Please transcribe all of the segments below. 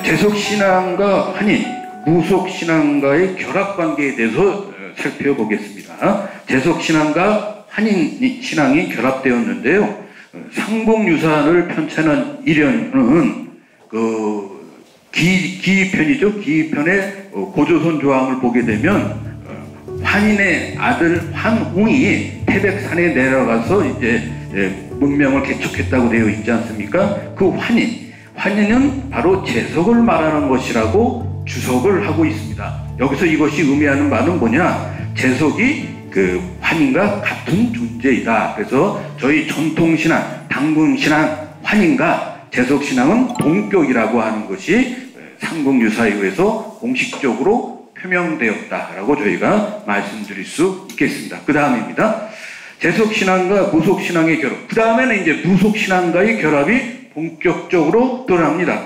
제석신앙과 한인, 무속신앙과의 결합관계에 대해서 살펴보겠습니다. 제석신앙과 한인신앙이 결합되었는데요. 상봉유산을 편찬한 이련은 기편이죠. 기편의 고조선 조항을 보게 되면 환인의 아들 환웅이 태백산에 내려가서 이제 문명을 개척했다고 되어 있지 않습니까? 그 환인은 바로 제석을 말하는 것이라고 주석을 하고 있습니다. 여기서 이것이 의미하는 바는 뭐냐? 제석이 그 환인과 같은 존재이다. 그래서 저희 전통신앙, 당군신앙, 환인과 제석신앙은 동격이라고 하는 것이 삼국유사에 의해서 공식적으로 표명되었다라고 저희가 말씀드릴 수 있겠습니다. 그 다음입니다. 제석신앙과 무속신앙의 결합. 그 다음에는 이제 무속신앙과의 결합이 본격적으로 드러납니다.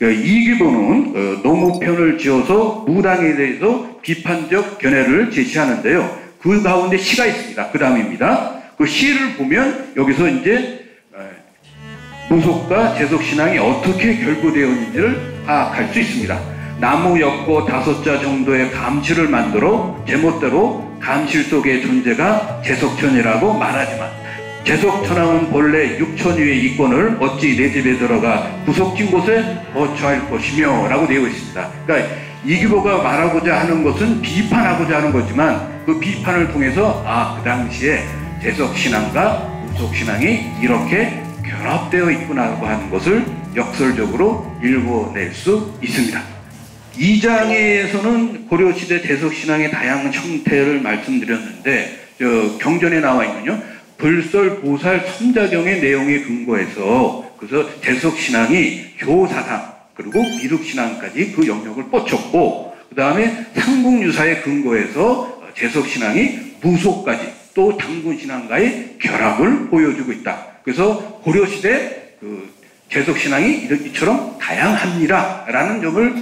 이규보는 노무편을 지어서 무당에 대해서 비판적 견해를 제시하는데요. 그 가운데 시가 있습니다. 그 다음입니다. 그 시를 보면 여기서 이제 무속과 제석신앙이 어떻게 결부되었는지를 파악할 수 있습니다. 나무 엮고 5자 정도의 감실을 만들어 제멋대로 감실 속의 존재가 제석천이라고 말하지만 제석천왕은 본래 육천위의 이권을 어찌 내 집에 들어가 구석진 곳에 거처할 것이며 라고 되어 있습니다. 그러니까 이규보가 말하고자 하는 것은 비판하고자 하는 거지만 그 비판을 통해서 그 당시에 제석신앙과 무속신앙이 이렇게 결합되어 있구나라고 하는 것을 역설적으로 읽어낼 수 있습니다. 2장에서는 고려시대 제석신앙의 다양한 형태를 말씀드렸는데 경전에 나와 있는요. 불설보살 삼자경의 내용에 근거해서 그래서 제석신앙이 교사상 그리고 미륵신앙까지 그 영역을 뻗쳤고 그 다음에 삼국유사에 근거해서 제석신앙이 무속까지 또 당군신앙과의 결합을 보여주고 있다. 그래서 고려시대 제석신앙이 이처럼 다양합니다 라는 점을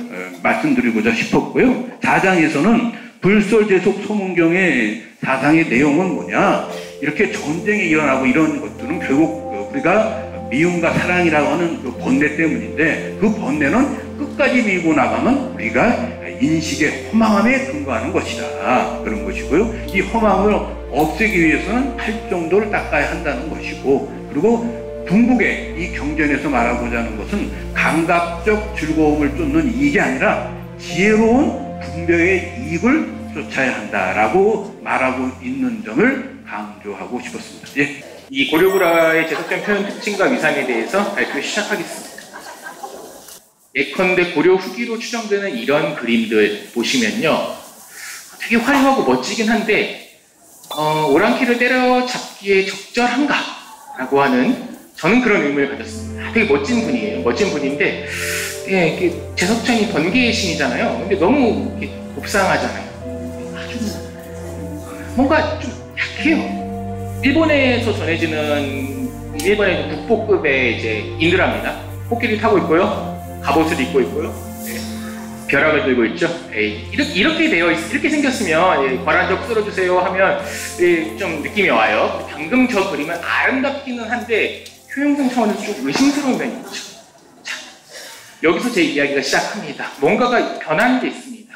말씀드리고자 싶었고요. 4장에서는 불설제속 소문경의 사상의 내용은 뭐냐, 이렇게 전쟁이 일어나고 이런 것들은 결국 우리가 미움과 사랑이라고 하는 그 번뇌 때문인데 그 번뇌는 끝까지 밀고 나가면 우리가 인식의 허망함에 근거하는 것이다, 그런 것이고요. 이 허망을 없애기 위해서는 팔정도를 닦아야 한다는 것이고, 그리고 궁극의 이 경전에서 말하고자 하는 것은 감각적 즐거움을 쫓는 이익이 아니라 지혜로운 분별의 이익을 쫓아야 한다라고 말하고 있는 점을 강조하고 싶었습니다. 예. 이 고려불화의 제석전 표현 특징과 위상에 대해서 발표 시작하겠습니다. 예컨대 고려 후기로 추정되는 이런 그림들 보시면요, 되게 화려하고 멋지긴 한데 오랑캐를 때려잡기에 적절한가? 라고 하는, 저는 그런 의문을 가졌습니다. 되게 멋진 분이에요. 멋진 분인데 제석천이 번개의 신이잖아요. 근데 너무 곱상하잖아요. 아주 뭔가 좀 약해요. 일본에서 전해지는 일본의 국보급의 이제 인드라입니다. 코끼리를 타고 있고요, 갑옷을 입고 있고요, 벼락을 들고 있죠. 이렇게 이렇게 생겼으면 관한적 쓸어주세요 하면 좀 느낌이 와요. 방금 저 그림은 아름답기는 한데 효용성 차원에서 좀 의심스러운 면이 있죠. 자, 여기서 제 이야기가 시작합니다. 뭔가가 변한 게 있습니다.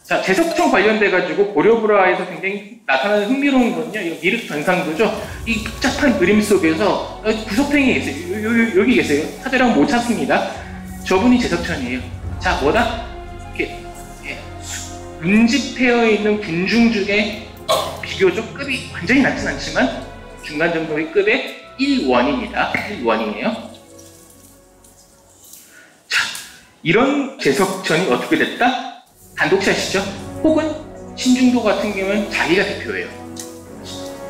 자, 제석천 관련돼가지고 고려불화에서 굉장히 나타나는 흥미로운 건요, 이거 미륵 변상도죠. 이 복잡한 그림 속에서 구석탱이 계세요. 여기 계세요. 사자랑 못 찾습니다. 저분이 제석천이에요. 자, 뭐다? 이렇게 운집되어 있는 군중 중에 비교적 급이 완전히 낮진 않지만 중간 정도의 급의 1원입니다. 1원이에요. 자, 이런 제석천이 어떻게 됐다? 단독샷이죠. 혹은 신중도 같은 경우는 자기가 대표예요.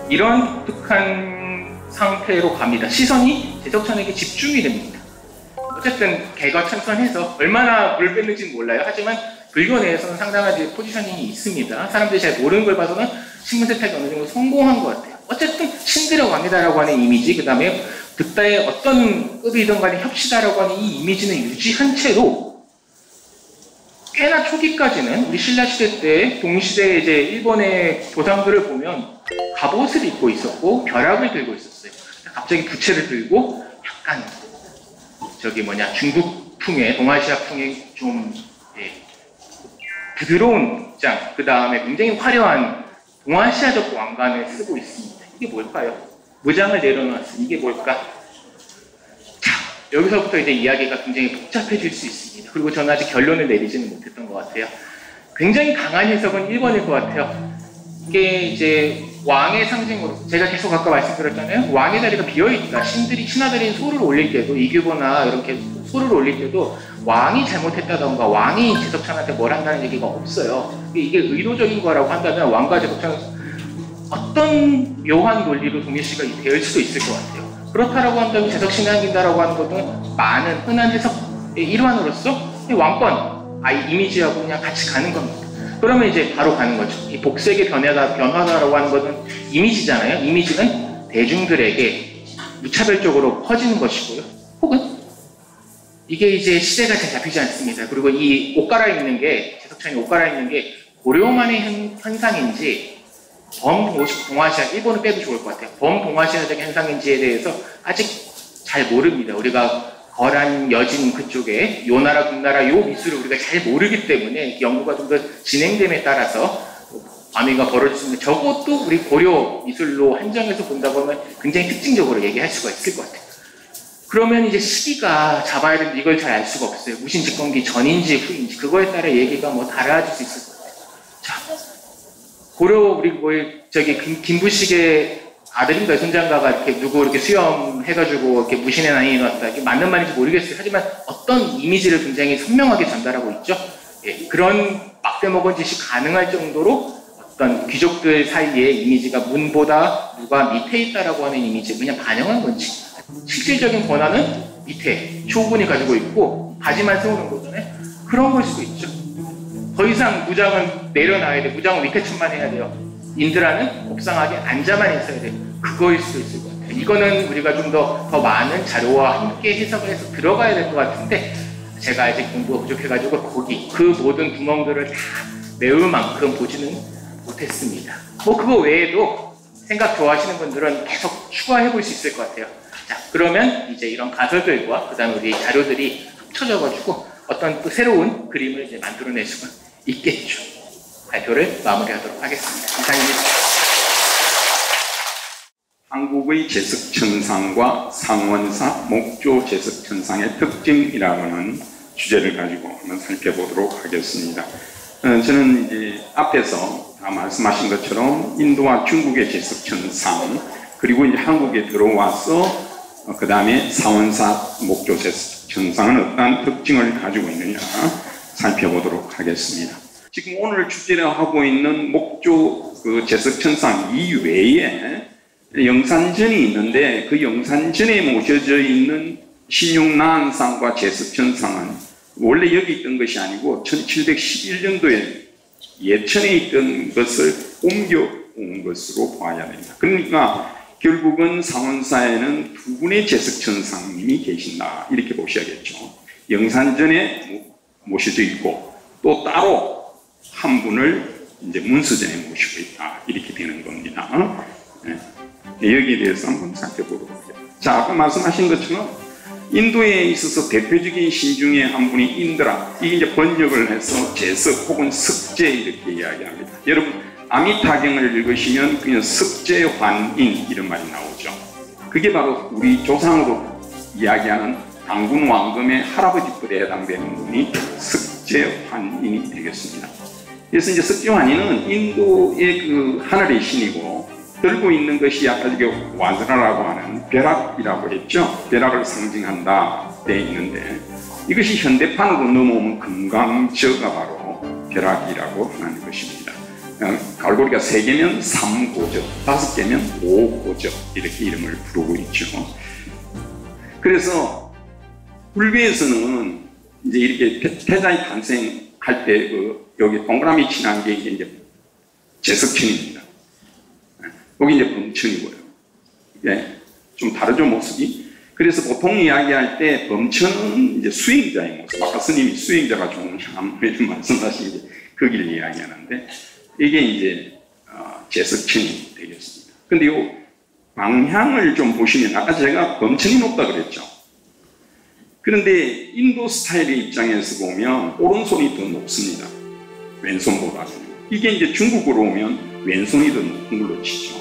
이런 독특한 상태로 갑니다. 시선이 제석천에게 집중이 됩니다. 어쨌든 개과천선해서 얼마나 물 뺐는지는 몰라요. 하지만 불교 내에서는 상당한 포지셔닝이 있습니다. 사람들이 잘 모르는 걸 봐서는 신문 세탁이 어느 정도 성공한 것 같아요. 어쨌든 신들의 왕이다라고 하는 이미지, 그 다음에 득다의 어떤 급이든 간에 협시다라고 하는 이 이미지는 유지한 채로 꽤나 초기까지는 우리 신라시대 때 동시대에 이제 일본의 조상들을 보면 갑옷을 입고 있었고 벼락을 들고 있었어요. 갑자기 부채를 들고 약간 중국 풍의 동아시아풍의 좀 부드러운 복장, 그 다음에 굉장히 화려한 동아시아적 왕관을 쓰고 있습니다. 이게 뭘까요? 무장을 내려놓았으니 이게 뭘까? 자, 여기서부터 이제 이야기가 굉장히 복잡해질 수 있습니다. 그리고 저는 아직 결론을 내리지는 못했던 것 같아요. 굉장히 강한 해석은 1번일 것 같아요. 이게 이제 왕의 상징으로, 제가 계속 아까 말씀드렸잖아요. 왕의 자리가 비어있다. 신하들이 소를 올릴 때도, 이규보나 이렇게 소를 올릴 때도 왕이 잘못했다던가 왕이 제석천한테 뭘 한다는 얘기가 없어요. 이게 의도적인 거라고 한다면 왕과 제석천은 어떤 묘한 논리로 동일시가 될 수도 있을 것 같아요. 그렇다라고 한다면 제석신앙이다라고 하는 것은 많은 흔한 해석의 일환으로서 왕권, 이미지하고 그냥 같이 가는 겁니다. 그러면 이제 바로 가는 거죠. 이 복색의 변화다라고 하는 것은 이미지잖아요. 이미지는 대중들에게 무차별적으로 퍼지는 것이고요. 혹은 이게 이제 시대가 잘 잡히지 않습니다. 그리고 이 옷 갈아입는 게, 제석천이 옷 갈아입는 게 고려만의 현상인지 범동아시아, 일본은 빼도 좋을 것 같아요. 범동아시아적 현상인지에 대해서 아직 잘 모릅니다. 우리가 거란 여진 그쪽에 요나라 금나라 요 미술을 우리가 잘 모르기 때문에 연구가 좀 더 진행됨에 따라서 암위가 벌어질 수 있는, 저것도 우리 고려 미술로 한정해서 본다고 하면 굉장히 특징적으로 얘기할 수가 있을 것 같아요. 그러면 이제 시기가 잡아야 되는데 이걸 잘 알 수가 없어요. 무신집권기 전인지 후인지 그거에 따라 얘기가 뭐 달라질 수 있을 것 같아요. 자, 고려 우리 김부식의 아들인가 손장가가 이렇게 누구 이렇게 수염해가지고 이렇게 무신에 나뉘어놨다. 이게 맞는 말인지 모르겠어요. 하지만 어떤 이미지를 굉장히 선명하게 전달하고 있죠. 그런 막대먹은 짓이 가능할 정도로 어떤 귀족들 사이의 이미지가 문보다 누가 밑에 있다라고 하는 이미지를 그냥 반영한 건지, 실질적인 권한은 밑에 쇼군이 가지고 있고 바지만 세우는 거잖아요. 그런 걸 수도 있죠. 더 이상 무장은 내려놔야 돼. 무장은 밑에 춤만 해야 돼요. 인드라는 곱상하게 앉아만 있어야 돼. 그거일 수도 있을 것 같아요. 이거는 우리가 좀 더 많은 자료와 함께 해석을 해서 들어가야 될 것 같은데, 제가 아직 공부가 부족해가지고 그 모든 구멍들을 다 메울 만큼 보지는 못했습니다. 뭐 그거 외에도 생각 좋아하시는 분들은 계속 추가해 볼 수 있을 것 같아요. 자, 그러면 이제 이런 가설들과 그 다음에 우리 자료들이 합쳐져가지고 어떤 또 새로운 그림을 이제 만들어낼 수가 있겠죠. 발표를 마무리하도록 하겠습니다. 이상입니다. 한국의 제석천상과 상원사 목조 제석천상의 특징이라고 하는 주제를 가지고 한번 살펴보도록 하겠습니다. 저는 이제 앞에서 다 말씀하신 것처럼 인도와 중국의 제석천상, 그리고 이제 한국에 들어와서 그 다음에 상원사 목조 제석천상은 어떠한 특징을 가지고 있느냐 살펴보도록 하겠습니다. 지금 오늘 주제로 하고 있는 목조 그 제석천상 이외에 영산전이 있는데, 그 영산전에 모셔져 있는 신용난상과 제석천상은 원래 여기 있던 것이 아니고 1711년도에 예천에 있던 것을 옮겨온 것으로 봐야 됩니다. 그러니까 결국은 상원사에는 두 분의 제석천상님이 계신다, 이렇게 보셔야겠죠. 영산전에 모셔져 있고 또 따로 한 분을 이제 문서전에 모시고 있다, 이렇게 되는 겁니다. 네. 여기에 대해서 한번 살펴보도록 하겠습니다. 자, 아까 말씀하신 것처럼 인도에 있어서 대표적인 신 중에 한 분이 인드라, 이게 이제 번역을 해서 제석 혹은 석제 이렇게 이야기합니다. 여러분 아미타경을 읽으시면 그냥 석제환인 이런 말이 나오죠. 그게 바로 우리 조상으로 이야기하는 당군 왕금의 할아버지 뻘에 해당되는 분이 석제환인이 되겠습니다. 그래서 이제 석제환인은 인도의 그 하늘의 신이고, 들고 있는 것이 아까 이게 와드라라고 하는 벼락이라고 했죠. 벼락을 상징한다 되어 있는데, 이것이 현대판으로 넘어오면 금강저가 바로 벼락이라고 하는 것입니다. 갈고리가 3개면 3고저, 5개면 5고저 이렇게 이름을 부르고 있죠. 그래서 불교에서는 이제 이렇게 태자의 탄생할 때 여기 동그라미 칠한 게 이제 제석천입니다. 여기 이제 범천이고요. 예, 좀 다르죠, 모습이. 그래서 보통 이야기할 때 범천은 이제 수행자의 모습. 아까 스님이 수행자가 좋은 참 이런 말씀하신 게 거기를 이야기하는데, 이게 이제 제석천이 되겠습니다. 근데 이 방향을 좀 보시면, 아까 제가 범천이 높다 그랬죠. 그런데 인도 스타일의 입장에서 보면 오른손이 더 높습니다. 왼손보다는. 이게 이제 중국으로 오면 왼손이 더 높은 걸로 치죠.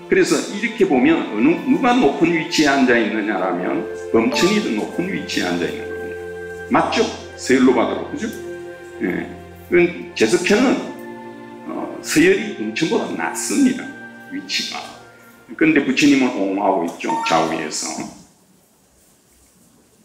그래서 이렇게 보면 누가 높은 위치에 앉아 있느냐라면 범천이 더 높은 위치에 앉아 있는 겁니다. 맞죠? 서열로 봐도 그죠? 예. 제석천은 서열이 범천보다 낮습니다. 위치가. 그런데 부처님은 옹호하고 있죠. 좌우에서.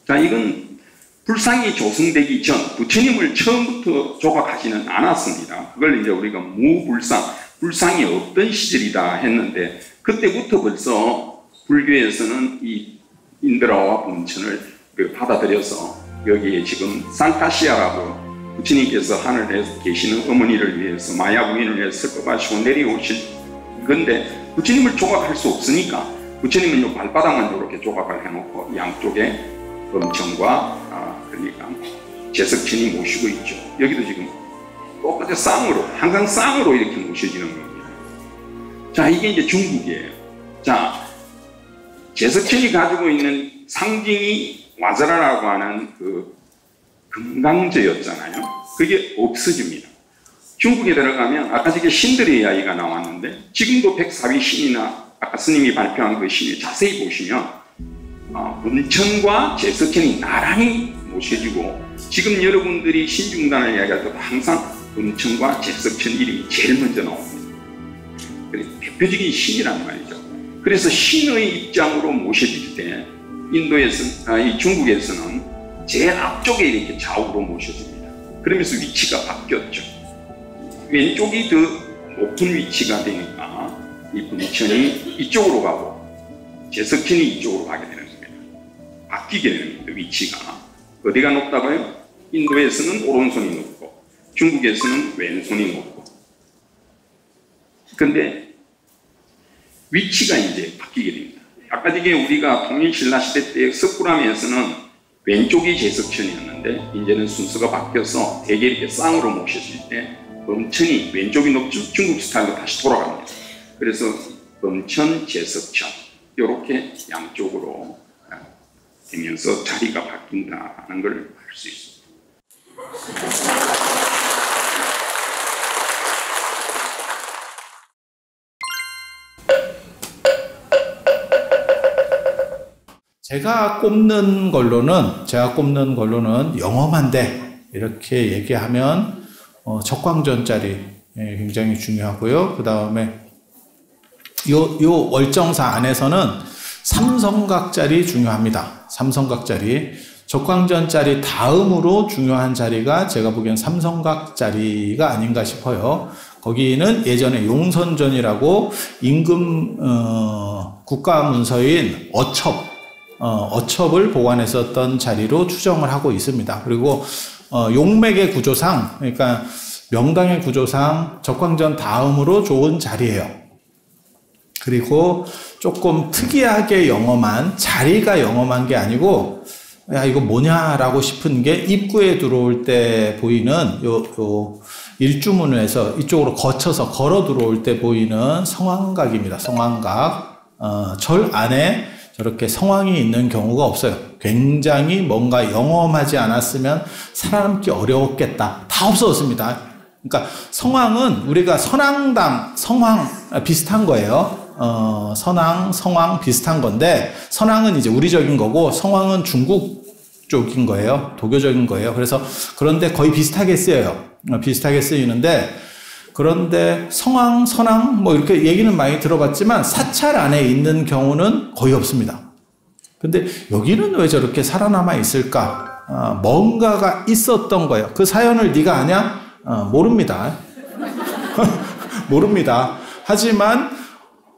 자, 이건 불상이 조성되기 전 부처님을 처음부터 조각하지는 않았습니다. 그걸 이제 우리가 무불상, 불상이 없던 시절이다 했는데 그때부터 벌써 불교에서는 이 인드라와 범천을 받아들여서 여기에 지금 산타시아라고 부처님께서 하늘에 계시는 어머니를 위해서 마야 부인을 위해서 슬퍼하시고 내려오실 건데 부처님을 조각할 수 없으니까 부처님은 요 발바닥만 이렇게 조각을 해놓고 양쪽에 범천과 그러니까 제석천이 모시고 있죠. 여기도 지금 똑같이 쌍으로 항상 쌍으로 이렇게 모셔지는 겁니다. 자, 이게 이제 중국이에요. 자, 제석천이 가지고 있는 상징이 와자라라고 하는 그 금강저였잖아요. 그게 없어집니다. 중국에 들어가면 아까 저게 신들의 이야기가 나왔는데 지금도 104위 신이나 아까 스님이 발표한 그 신을 자세히 보시면 범천과 제석천이 나란히 모셔지고 지금 여러분들이 신중단을 이야기할 때도 항상 범천과 제석천 이름이 제일 먼저 나옵니다. 대표적인 신이란 말이죠. 그래서 신의 입장으로 모셔질 때 이 중국에서는 제일 앞쪽에 이렇게 좌우로 모셔집니다. 그러면서 위치가 바뀌었죠. 왼쪽이 더 높은 위치가 되니까 이 범천이 이쪽으로 가고 제석천이 이쪽으로 가게 되는 겁니다. 바뀌게 되는 겁니다. 위치가. 어디가 높다고요? 인도에서는 오른손이 높고 중국에서는 왼손이 높고. 근데 위치가 이제 바뀌게 됩니다. 아까 전에 우리가 통일신라시대 때 석굴암에서는 왼쪽이 제석천이었는데 이제는 순서가 바뀌어서 대개 이렇게 쌍으로 모셨을 때 범천이 왼쪽이 높죠. 중국 스타일로 다시 돌아갑니다. 그래서 범천, 제석천 이렇게 양쪽으로 되면서 자리가 바뀐다는 걸 알 수 있습니다. 제가 꼽는 걸로는 영험한데 이렇게 얘기하면 적광전짜리 굉장히 중요하고요. 그 다음에 요 월정사 안에서는 삼성각짜리 중요합니다. 삼성각짜리. 적광전짜리 다음으로 중요한 자리가 제가 보기엔 삼성각짜리가 아닌가 싶어요. 거기는 예전에 용선전이라고 임금 국가문서인 어첩을 보관했었던 자리로 추정을 하고 있습니다. 그리고 용맥의 구조상, 그러니까 명당의 구조상 적광전 다음으로 좋은 자리예요. 그리고 조금 특이하게 영험한, 자리가 영험한 게 아니고 야 이거 뭐냐라고 싶은 게 입구에 들어올 때 보이는 요 일주문에서 이쪽으로 거쳐서 걸어 들어올 때 보이는 성황각입니다. 성황각. 절 안에 저렇게 성황이 있는 경우가 없어요. 굉장히 뭔가 영험하지 않았으면 살아남기 어려웠겠다. 다 없어졌습니다. 그러니까 성황은 우리가 선왕당, 성황 비슷한 거예요. 선왕, 성황 비슷한 건데 선왕은 이제 우리적인 거고 성황은 중국 쪽인 거예요. 도교적인 거예요. 그래서 그런데 거의 비슷하게 쓰여요. 비슷하게 쓰이는데 그런데 성황, 선왕 뭐 이렇게 얘기는 많이 들어봤지만 사찰 안에 있는 경우는 거의 없습니다. 근데 여기는 왜 저렇게 살아남아 있을까? 뭔가가 있었던 거예요. 그 사연을 네가 아냐? 모릅니다. 모릅니다. 하지만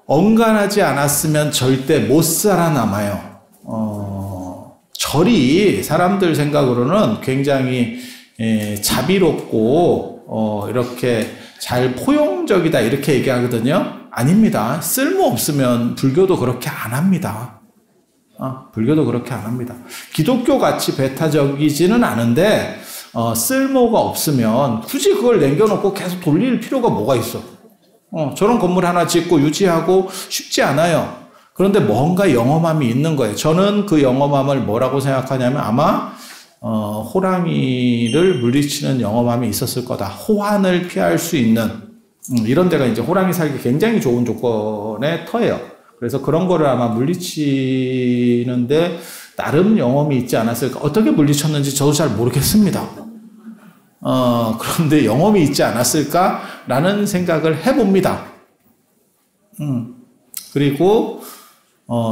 언간하지 않았으면 절대 못 살아남아요. 절이 사람들 생각으로는 굉장히 자비롭고 이렇게 잘 포용적이다 이렇게 얘기하거든요. 아닙니다. 쓸모없으면 불교도 그렇게 안 합니다. 불교도 그렇게 안 합니다. 기독교 같이 배타적이지는 않은데 쓸모가 없으면 굳이 그걸 남겨놓고 계속 돌릴 필요가 뭐가 있어. 저런 건물 하나 짓고 유지하고 쉽지 않아요. 그런데 뭔가 영험함이 있는 거예요. 저는 그 영험함을 뭐라고 생각하냐면 아마 호랑이를 물리치는 영험함이 있었을 거다. 호환을 피할 수 있는 이런 데가 이제 호랑이 살기 굉장히 좋은 조건의 터예요. 그래서 그런 거를 아마 물리치는데 나름 영험이 있지 않았을까. 어떻게 물리쳤는지 저도 잘 모르겠습니다. 그런데 영험이 있지 않았을까라는 생각을 해봅니다. 그리고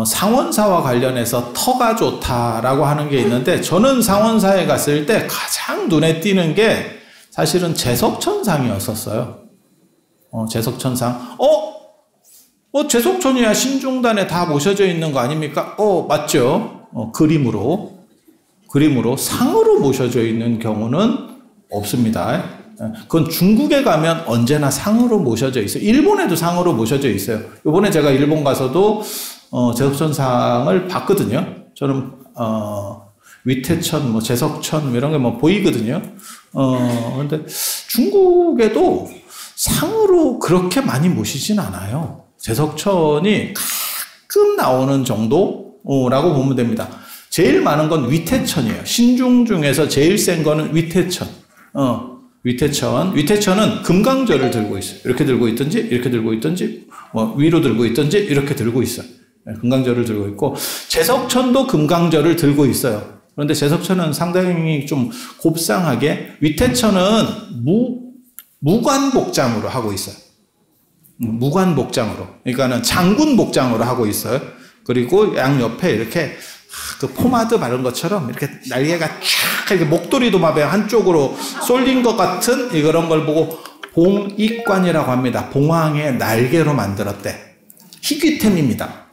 상원사와 관련해서 터가 좋다라고 하는 게 있는데 저는 상원사에 갔을 때 가장 눈에 띄는 게 사실은 제석천상이었었어요. 제석천상. 제석천이야 신중단에 다 모셔져 있는 거 아닙니까? 맞죠. 그림으로 상으로 모셔져 있는 경우는 없습니다. 그건 중국에 가면 언제나 상으로 모셔져 있어요. 일본에도 상으로 모셔져 있어요. 이번에 제가 일본 가서도 제석천상을 봤거든요. 저는 위태천, 제석천 이런 게 보이거든요. 근데 중국에도 상으로 그렇게 많이 모시진 않아요. 제석천이 가끔 나오는 정도라고 보면 됩니다. 제일 많은 건 위태천이에요. 신중 중에서 제일 센 거는 위태천. 위태천은 금강절을 들고 있어요. 이렇게 들고 있든지, 이렇게 들고 있든지, 위로 들고 있든지, 이렇게 들고 있어요. 금강절을 들고 있고, 제석천도 금강절을 들고 있어요. 그런데 제석천은 상당히 좀 곱상하게, 위태천은 무관복장으로 하고 있어요. 무관복장으로. 그러니까는 장군복장으로 하고 있어요. 그리고 양옆에 이렇게 그 포마드 바른 것처럼 이렇게 날개가 쫙 이렇게 목도리도 막 한쪽으로 쏠린 것 같은 이런 걸 보고 봉익관이라고 합니다. 봉황의 날개로 만들었대. 희귀템입니다.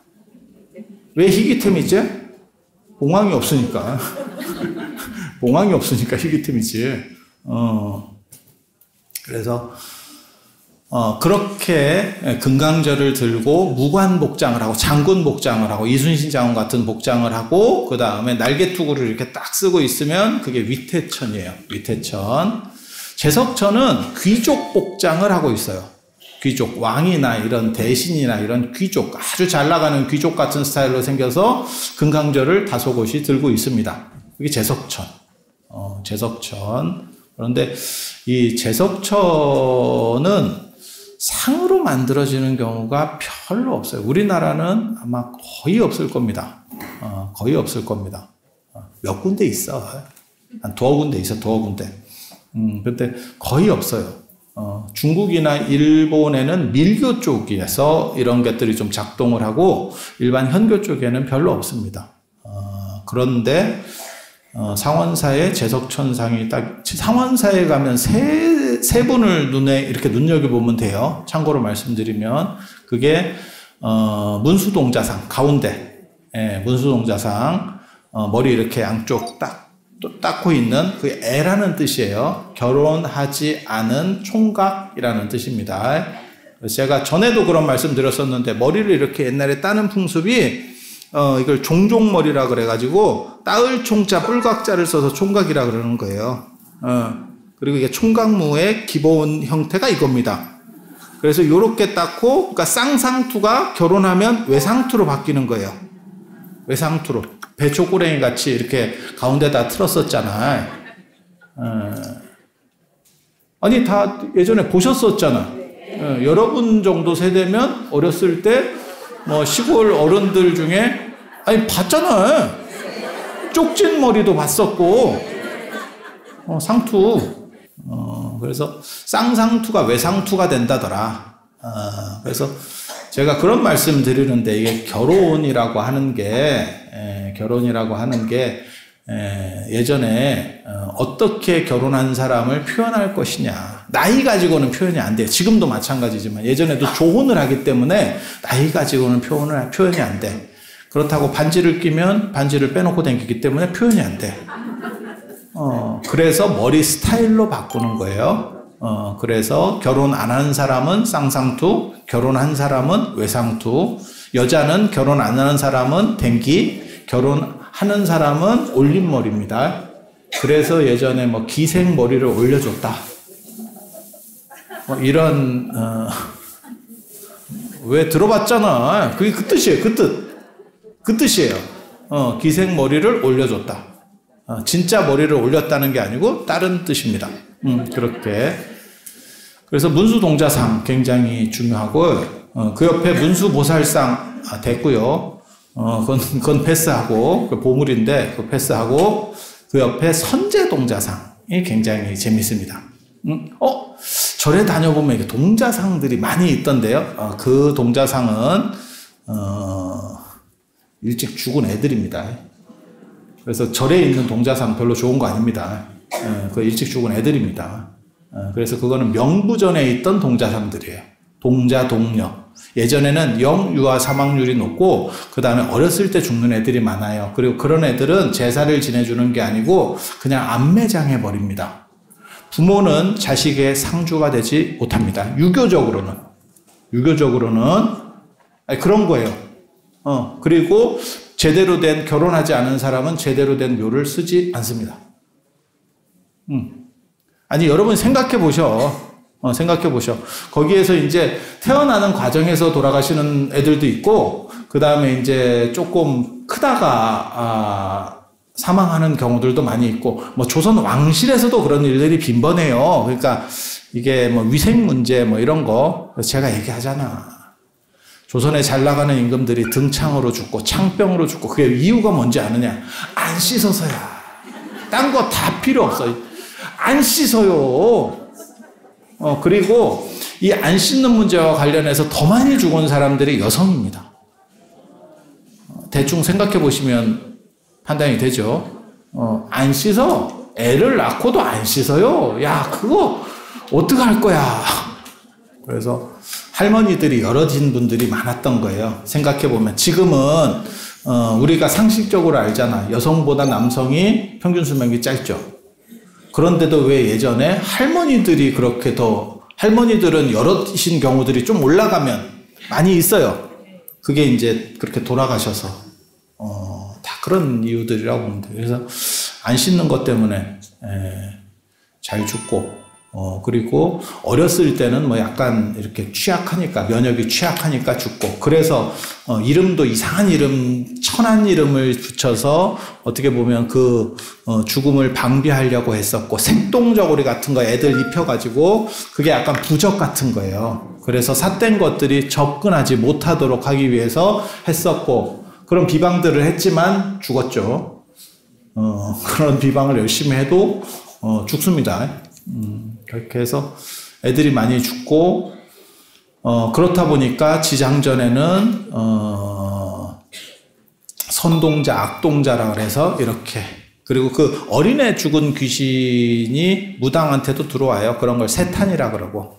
왜 희귀템이지? 봉황이 없으니까. 봉황이 없으니까 희귀템이지. 그래서 그렇게 금강절을 들고 무관복장을 하고 장군복장을 하고 이순신 장군 같은 복장을 하고 그 다음에 날개투구를 이렇게 딱 쓰고 있으면 그게 위태천이에요. 위태천. 제석천은 귀족복장을 하고 있어요. 귀족, 왕이나 이런 대신이나 이런 귀족, 아주 잘 나가는 귀족 같은 스타일로 생겨서 금강절을 다소곳이 들고 있습니다. 그게 제석천. 제석천. 그런데 이 제석천은 상으로 만들어지는 경우가 별로 없어요. 우리나라는 아마 거의 없을 겁니다. 거의 없을 겁니다. 몇 군데 있어. 한 두어 군데 있어, 두어 군데. 근데 거의 없어요. 중국이나 일본에는 밀교 쪽에서 이런 것들이 좀 작동을 하고 일반 현교 쪽에는 별로 없습니다. 그런데 상원사에 제석천상이 딱, 상원사에 가면 세 분을 눈에 이렇게 눈여겨보면 돼요. 참고로 말씀드리면, 그게, 문수동자상, 가운데, 문수동자상, 머리 이렇게 양쪽 닦고 있는 그 애라는 뜻이에요. 결혼하지 않은 총각이라는 뜻입니다. 제가 전에도 그런 말씀 드렸었는데, 머리를 이렇게 옛날에 따는 풍습이 이걸 종종머리라 그래가지고 따을 총자 뿔각자를 써서 총각이라 그러는 거예요. 그리고 이게 총각무의 기본 형태가 이겁니다. 그래서 요렇게 닦고, 그러니까 쌍상투가 결혼하면 외상투로 바뀌는 거예요. 외상투로. 배초고랭이 같이 이렇게 가운데다 틀었었잖아. 아니, 다 예전에 보셨었잖아. 여러분 정도 세대면 어렸을 때 시골 어른들 중에, 아니, 봤잖아. 쪽진 머리도 봤었고, 상투. 그래서 쌍상투가 외상투가 된다더라. 그래서 제가 그런 말씀 드리는데, 이게 결혼이라고 하는 게 예전에 어떻게 결혼한 사람을 표현할 것이냐. 나이 가지고는 표현이 안 돼요. 지금도 마찬가지지만 예전에도 조혼을 하기 때문에 나이 가지고는 표현이 안 돼. 그렇다고 반지를 끼면 반지를 빼놓고 다니기 때문에 표현이 안 돼. 그래서 머리 스타일로 바꾸는 거예요. 그래서 결혼 안 한 사람은 쌍상투, 결혼한 사람은 외상투, 여자는 결혼 안 하는 사람은 댕기, 결혼하는 사람은 올림머리입니다. 그래서 예전에 기생 머리를 올려줬다. 이런 왜 들어봤잖아. 그게 그 뜻이에요. 그 뜻. 그 뜻이에요. 기생 머리를 올려줬다. 진짜 머리를 올렸다는 게 아니고 다른 뜻입니다. 그렇게. 그래서 문수동자상 굉장히 중요하고, 그 옆에 문수보살상 됐고요. 그건 패스하고, 그 보물인데, 그 패스하고, 그 옆에 선제동자상이 굉장히 재밌습니다. 절에 다녀보면 이게 동자상들이 많이 있던데요. 그 동자상은, 일찍 죽은 애들입니다. 그래서 절에 있는 동자상 별로 좋은 거 아닙니다. 그 일찍 죽은 애들입니다. 그래서 그거는 명부전에 있던 동자상들이에요. 동자, 동녀. 예전에는 영유아 사망률이 높고 그 다음에 어렸을 때 죽는 애들이 많아요. 그리고 그런 애들은 제사를 지내주는 게 아니고 그냥 안매장해 버립니다. 부모는 자식의 상주가 되지 못합니다. 유교적으로는 그런 거예요. 그리고 제대로 된 결혼하지 않은 사람은 제대로 된 묘를 쓰지 않습니다. 아니 여러분 생각해 보셔. 거기에서 이제 태어나는 과정에서 돌아가시는 애들도 있고 그 다음에 이제 조금 크다가 사망하는 경우들도 많이 있고 뭐 조선 왕실에서도 그런 일들이 빈번해요. 그러니까 이게 뭐 위생 문제 뭐 이런 거 제가 얘기하잖아. 조선에 잘 나가는 임금들이 등창으로 죽고 창병으로 죽고 그게 이유가 뭔지 아느냐? 안 씻어서야. 딴 거 다 필요 없어. 안 씻어요. 그리고 이 안 씻는 문제와 관련해서 더 많이 죽은 사람들이 여성입니다. 대충 생각해 보시면 판단이 되죠. 안 씻어. 애를 낳고도 안 씻어요. 야, 그거 어떡할 거야. 그래서 할머니들이 여럿인 분들이 많았던 거예요. 생각해보면 지금은 우리가 상식적으로 알잖아. 여성보다 남성이 평균 수명이 짧죠. 그런데도 왜 예전에 할머니들이 그렇게 할머니들은 여럿이신 경우들이 좀 올라가면 많이 있어요. 그게 이제 그렇게 돌아가셔서 다 그런 이유들이라고 보면 돼요. 그래서 안 씻는 것 때문에 잘 죽고 그리고 어렸을 때는 뭐 약간 이렇게 취약하니까 면역이 취약하니까 죽고 그래서 이름도 이상한 이름 천한 이름을 붙여서 어떻게 보면 그 죽음을 방비하려고 했었고 색동저고리 같은 거 애들 입혀가지고 그게 약간 부적 같은 거예요. 그래서 삿된 것들이 접근하지 못하도록 하기 위해서 했었고 그런 비방들을 했지만 죽었죠. 그런 비방을 열심히 해도 죽습니다. 그렇게 해서 애들이 많이 죽고 그렇다 보니까 지장전에는 선동자, 악동자라 그래서 이렇게 그리고 그 어린애 죽은 귀신이 무당한테도 들어와요. 그런 걸 세탄이라 그러고.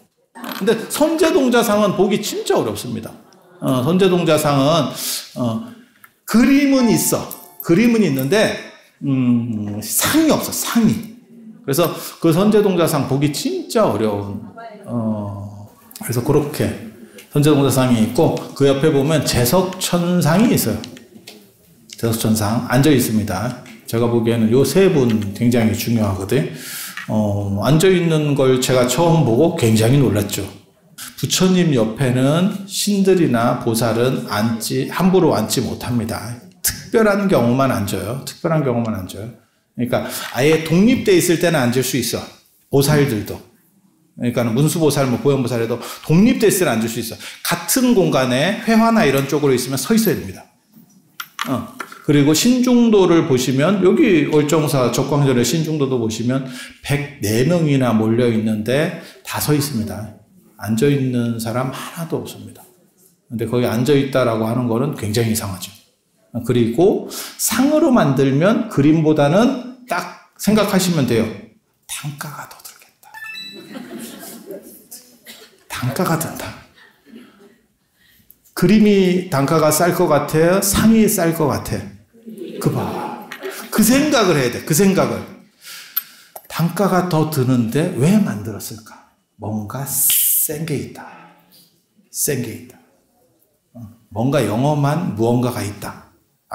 근데 선제동자상은 보기 진짜 어렵습니다. 선제동자상은 그림은 있어. 그림은 있는데 상이 없어. 상이. 그래서 그 선제동자상 보기 진짜 어려운 그래서 그렇게 선제동자상이 있고 그 옆에 보면 제석천상이 있어요. 제석천상 앉아 있습니다. 제가 보기에는 요 세 분 굉장히 중요하거든. 앉아 있는 걸 제가 처음 보고 굉장히 놀랐죠. 부처님 옆에는 신들이나 보살은 함부로 앉지 못합니다. 특별한 경우만 앉아요. 그러니까 아예 독립돼 있을 때는 앉을 수 있어. 보살들도. 그러니까 문수보살, 보현보살에도 독립돼 있을 때는 앉을 수 있어. 같은 공간에 회화나 이런 쪽으로 있으면 서 있어야 됩니다. 그리고 신중도를 보시면 여기 월정사 적광절의 신중도도 보시면 104명이나 몰려 있는데 다 서 있습니다. 앉아 있는 사람 하나도 없습니다. 근데 거기 앉아 있다라고 하는 거는 굉장히 이상하죠. 그리고 상으로 만들면 그림보다는 딱 생각하시면 돼요. 단가가 더 들겠다. 단가가 든다. 그림이 단가가 쌀 것 같아요? 상이 쌀 것 같아? 그 생각을 해야 돼. 그 생각을. 단가가 더 드는데 왜 만들었을까? 뭔가 센 게 있다. 뭔가 영험한 무언가가 있다.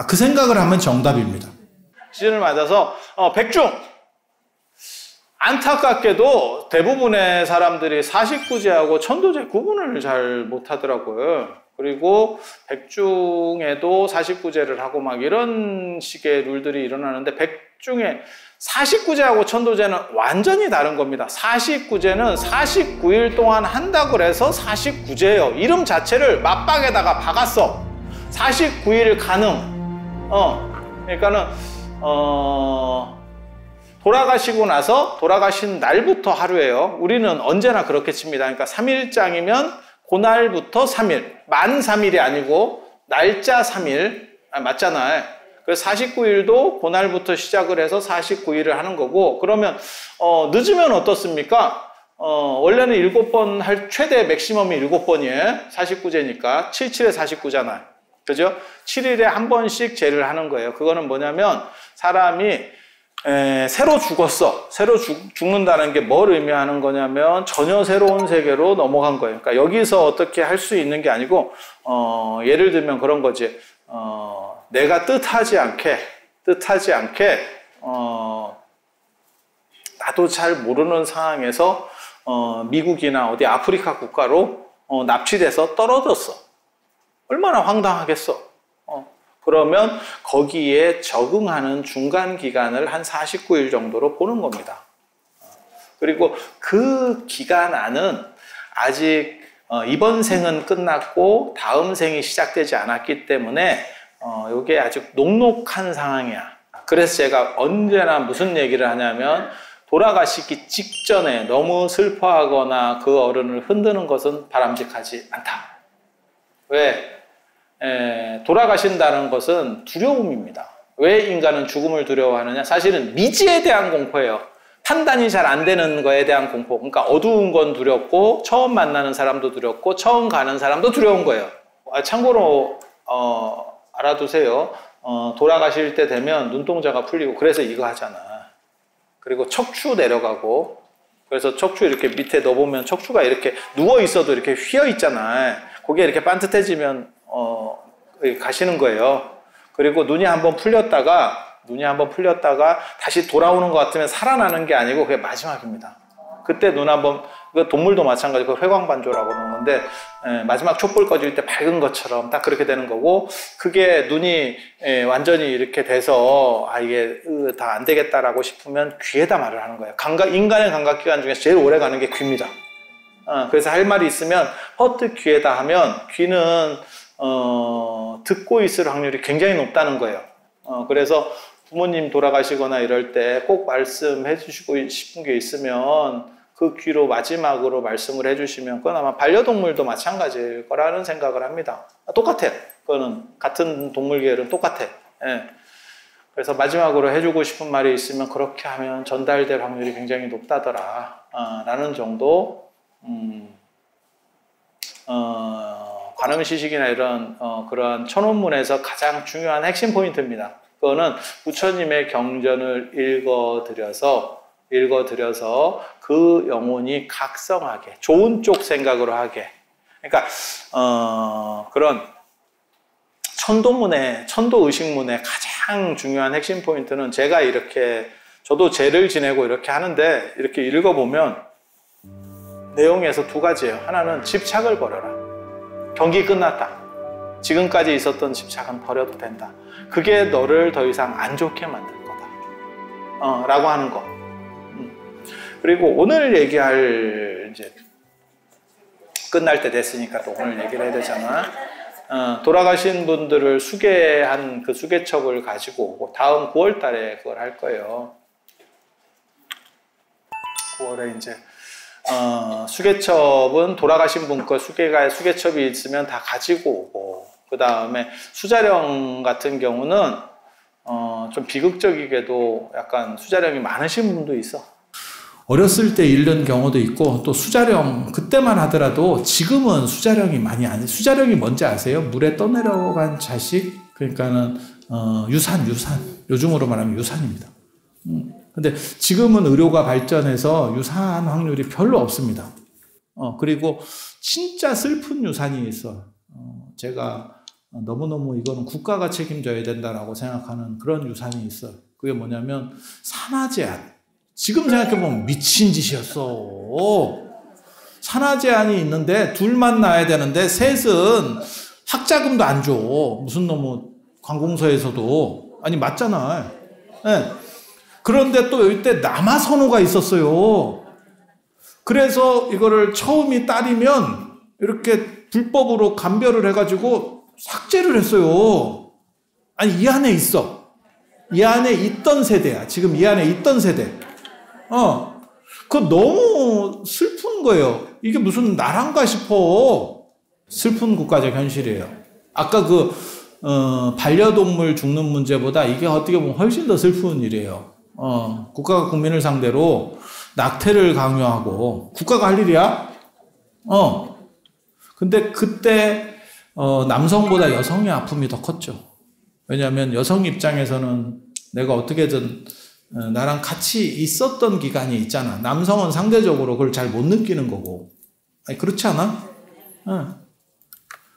그 생각을 하면 정답입니다. 시즌을 맞아서 백중 안타깝게도 대부분의 사람들이 사십구제하고 천도제 구분을 잘 못하더라고요. 그리고 백중에도 사십구제를 하고 막 이런 식의 룰들이 일어나는데, 백중에 사십구제하고 천도제는 완전히 다른 겁니다. 사십구제는 49일 동안 한다고 해서 사십구제예요. 이름 자체를 맞박에다가 박았어. 49일 가능. 그러니까는 돌아가시고 나서 돌아가신 날부터 하루예요. 우리는 언제나 그렇게 칩니다. 그러니까 3일장이면 그날부터 3일, 만 3일이 아니고 날짜 3일, 맞잖아요. 그래서 49일도 그날부터 시작을 해서 49일을 하는 거고, 그러면 늦으면 어떻습니까? 원래는 7번 할 최대 맥시멈이 7번이에요. 49제니까 77에 49잖아요. 그죠? 7일에 한 번씩 제를 하는 거예요. 그거는 뭐냐면 사람이 새로 죽었어. 새로 죽는다는 게 뭘 의미하는 거냐면 전혀 새로운 세계로 넘어간 거예요. 그러니까 여기서 어떻게 할 수 있는 게 아니고, 예를 들면 그런 거지. 내가 뜻하지 않게 나도 잘 모르는 상황에서 미국이나 어디 아프리카 국가로 납치돼서 떨어졌어. 얼마나 황당하겠어. 그러면 거기에 적응하는 중간 기간을 한 49일 정도로 보는 겁니다. 그리고 그 기간 안은 아직 이번 생은 끝났고 다음 생이 시작되지 않았기 때문에 이게 아주 녹록한 상황이야. 그래서 제가 언제나 무슨 얘기를 하냐면, 돌아가시기 직전에 너무 슬퍼하거나 그 어른을 흔드는 것은 바람직하지 않다. 왜? 돌아가신다는 것은 두려움입니다. 왜 인간은 죽음을 두려워하느냐? 사실은 미지에 대한 공포예요. 판단이 잘 안 되는 거에 대한 공포. 그러니까 어두운 건 두렵고, 처음 만나는 사람도 두렵고, 처음 가는 사람도 두려운 거예요. 참고로 알아두세요. 돌아가실 때 되면 눈동자가 풀리고, 그래서 이거 하잖아. 그리고 척추 내려가고, 그래서 척추 이렇게 밑에 넣어보면 척추가 이렇게 누워 있어도 이렇게 휘어 있잖아. 그게 이렇게 반듯해지면 가시는 거예요. 그리고 눈이 한번 풀렸다가 다시 돌아오는 것 같으면 살아나는 게 아니고 그게 마지막입니다. 그때 눈 한번, 동물도 마찬가지고 회광반조라고 그러는 건데, 마지막 촛불 꺼질 때 밝은 것처럼 딱 그렇게 되는 거고, 그게 눈이 완전히 이렇게 돼서 이게 다 안 되겠다라고 싶으면 귀에다 말을 하는 거예요. 인간의 감각기관 중에서 제일 오래 가는 게 귀입니다. 그래서 할 말이 있으면 헛뜻 귀에다 하면 귀는 듣고 있을 확률이 굉장히 높다는 거예요. 그래서 부모님 돌아가시거나 이럴 때 꼭 말씀해 주시고 싶은 게 있으면 그 귀로 마지막으로 말씀을 해주시면, 그건 아마 반려동물도 마찬가지일 거라는 생각을 합니다. 똑같아요. 그거는 같은 동물 계열은 똑같아. 예. 그래서 마지막으로 해주고 싶은 말이 있으면 그렇게 하면 전달될 확률이 굉장히 높다더라 라는 정도. 관음시식이나 이런 그러한 천원문에서 가장 중요한 핵심 포인트입니다. 그거는 부처님의 경전을 읽어드려서 그 영혼이 각성하게, 좋은 쪽 생각으로 하게. 그러니까 그런 천도의식문의 가장 중요한 핵심 포인트는, 제가 이렇게, 저도 제를 지내고 이렇게 하는데, 이렇게 읽어보면 내용에서 두 가지예요. 하나는 집착을 버려라. 경기 끝났다. 지금까지 있었던 집착은 버려도 된다. 그게 너를 더 이상 안 좋게 만들 거다. 라고 하는 거. 그리고 오늘 얘기할, 이제 끝날 때 됐으니까 또 오늘 얘기를 해야 되잖아. 돌아가신 분들을 수계한 그 수계첩을 가지고 오고, 다음 9월 달에 그걸 할 거예요. 9월에 이제 수계첩은 돌아가신 분 거 수계첩이 있으면 다 가지고 오고, 그 다음에 수자령 같은 경우는 좀 비극적이게도 약간 수자령이 많으신 분도 있어. 어렸을 때 잃는 경우도 있고, 또 수자령 그때만 하더라도 지금은 수자령이 많이 안 돼. 수자령이 뭔지 아세요? 물에 떠내려간 자식, 그러니까는 유산, 요즘으로 말하면 유산입니다. 근데 지금은 의료가 발전해서 유산 확률이 별로 없습니다. 그리고 진짜 슬픈 유산이 있어. 제가 너무너무 이거는 국가가 책임져야 된다라고 생각하는 그런 유산이 있어. 그게 뭐냐면 산화제한. 지금 생각해보면 미친 짓이었어. 산하 제한이 있는데 둘만 낳아야 되는데 셋은 학자금도 안 줘. 무슨 놈의 관공서에서도. 아니 맞잖아. 네. 그런데 또 이때 남아 선호가 있었어요. 그래서 이거를 처음이 딸이면 이렇게 불법으로 감별을 해가지고 삭제를 했어요. 아니 이 안에 있어. 이 안에 있던 세대야. 지금 이 안에 있던 세대. 그거 너무 슬픈 거예요. 이게 무슨 나란가 싶어. 슬픈 국가적 현실이에요. 아까 반려동물 죽는 문제보다 이게 어떻게 보면 훨씬 더 슬픈 일이에요. 국가가 국민을 상대로 낙태를 강요하고, 국가가 할 일이야? 근데 그때, 남성보다 여성의 아픔이 더 컸죠. 왜냐하면 여성 입장에서는 내가 어떻게든 나랑 같이 있었던 기간이 있잖아. 남성은 상대적으로 그걸 잘 못 느끼는 거고. 아니, 그렇지 않아?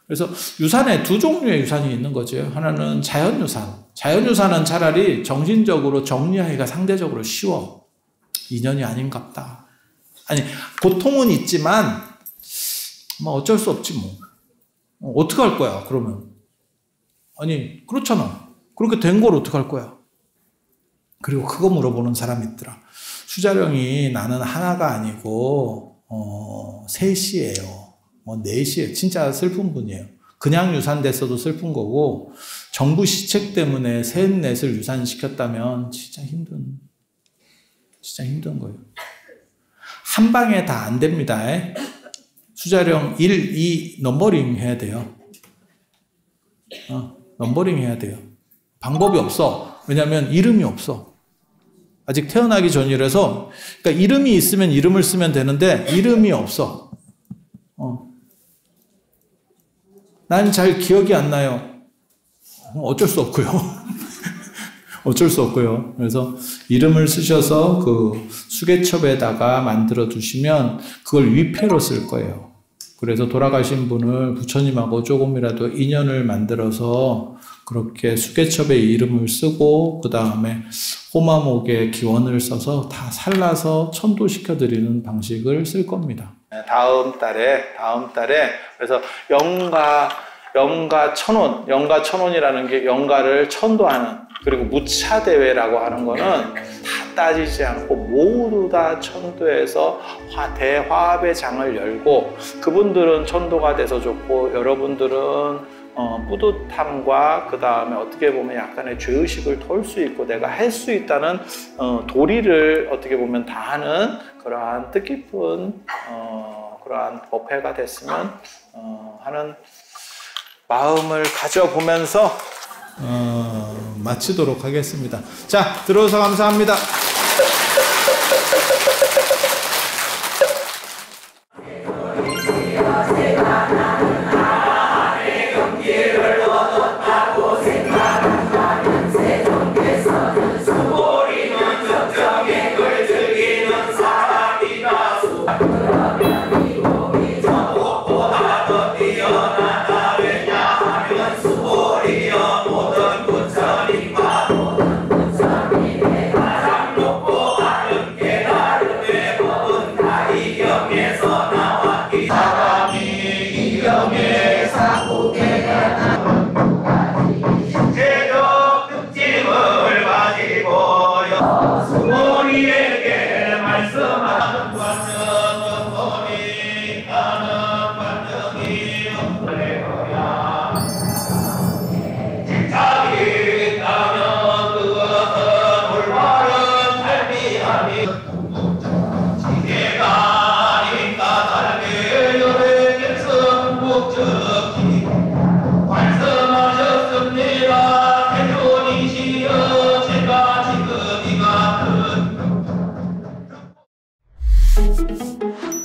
그래서 유산에 두 종류의 유산이 있는 거죠. 하나는 자연유산. 자연유산은 차라리 정신적으로 정리하기가 상대적으로 쉬워. 인연이 아닌갑다. 아니, 고통은 있지만, 뭐 어쩔 수 없지 뭐. 어떡할 거야, 그러면. 아니, 그렇잖아. 그렇게 된 걸 어떡할 거야. 그리고 그거 물어보는 사람이 있더라. 수자령이 나는 하나가 아니고, 셋이에요. 넷이에요. 진짜 슬픈 분이에요. 그냥 유산됐어도 슬픈 거고, 정부 시책 때문에 셋, 넷을 유산시켰다면 진짜 힘든 거예요. 한 방에 다 안 됩니다. 수자령 1, 2 넘버링 해야 돼요. 넘버링 해야 돼요. 방법이 없어. 왜냐하면 이름이 없어. 아직 태어나기 전이라서, 그러니까 이름이 있으면 이름을 쓰면 되는데 이름이 없어. 난 잘 기억이 안 나요. 어쩔 수 없고요. 어쩔 수 없고요. 그래서 이름을 쓰셔서 그 수개첩에다가 만들어 두시면 그걸 위패로 쓸 거예요. 그래서 돌아가신 분을 부처님하고 조금이라도 인연을 만들어서 그렇게 수개첩에 이름을 쓰고 그 다음에 호마목에 기원을 써서 다 살라서 천도시켜드리는 방식을 쓸 겁니다. 다음 달에 그래서 영가 천원이라는 게 영가를 천도하는, 그리고 무차대회라고 하는 거는 다 따지지 않고 모두 다 천도해서 대화합의 장을 열고, 그분들은 천도가 돼서 좋고 여러분들은 뿌듯함과 그 다음에 어떻게 보면 약간의 죄의식을 털 수 있고 내가 할 수 있다는 도리를 어떻게 보면 다 하는 그러한 뜻깊은 그러한 법회가 됐으면 하는 마음을 가져보면서 마치도록 하겠습니다. 자, 들어오셔서 감사합니다. 같은